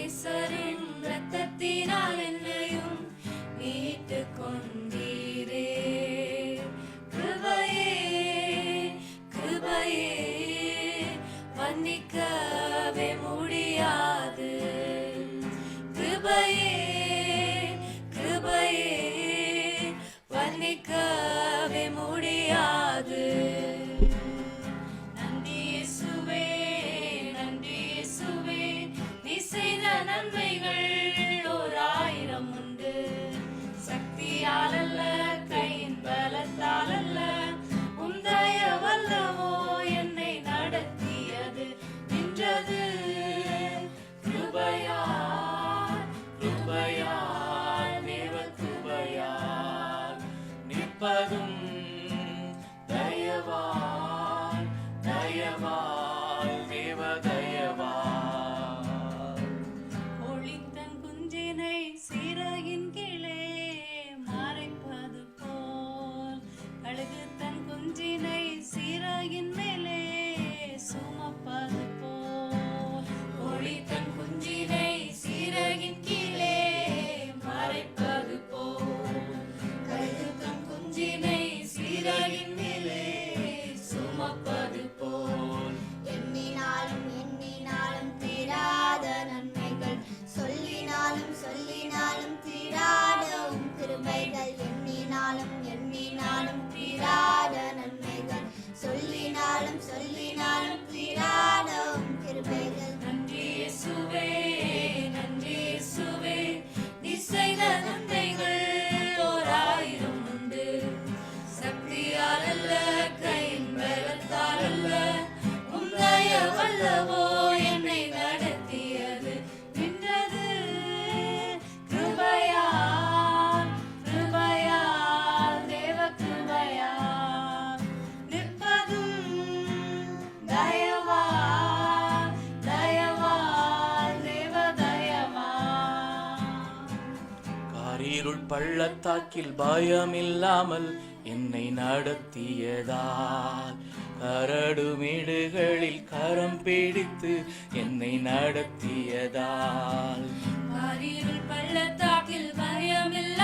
நேசரின் இரத்தத்தினால் என்னையும் மீட்டுக் கொண்டீரே. கிருபையே கிருபையே வர்ணிக்கவே முடியாது. கிருபையே கிருபையே வர்ணிக்கவே முடியாது. நன்றி இயேசுவே நன்றி இயேசுவே, நீ செய்த நன்மைகள் 1000 உண்டு. சக்தியால் அல்ல கையின் பலத்தால் அல்ல, உம் தயவல்லவோ என்னை நடத்தியது நின்றது. கிருபையால் கிருபையால் தேவ கிருபையால் நிற்பதும் தயவால் தயவால் தேவ தயவால். ஒளித்தன் குஞ்சினை சீரகின் கீழே மறைப்பது போல், கழுகு தன் குஞ்சினை சீரகின் மேலே சுமப்பது போல். ஒளித்தன் குஞ்சினை சீரகின் கீழே மறைப்பது போல், கழுகு தன் குஞ்சினை சீரகின் மேலே சுமப்பது போல். எண்ணினாலும் எண்ணினாலும் தீராத நன்மைகள், சொல்லினாலும் சொல்லினாலும் தீராத உம் கிருபைகள். எண்ணினாலும் எண்ணினாலும் தீராத நன்மைகள், சொல்லினாலும் சொல்லினாலும் தீராத உம் கிருபைகள். நன்றி இயேசுவே நன்றி இயேசுவே, நீ செய்த நன்மைகள் 1000 உண்டு. சக்தியால் அல்ல கையின் பலத்தால் அல்ல, உம் தயவல்லவோ என்னை நடத்தியது நின்றது. கிருபையால் கிருபையால் தேவ கிருபையால் நிற்பதும் தயவால் தயவால் தேவ தயவால். காரிருள் பள்ளத்தாக்கில் பயமில்லாமல் என்னை நடத்தியதால், கரடுமேடுகளில் கரம் பிடித்து என்னை நடத்தியதால், காரிருள் பள்ளத்தாக்கில் பயமில்லை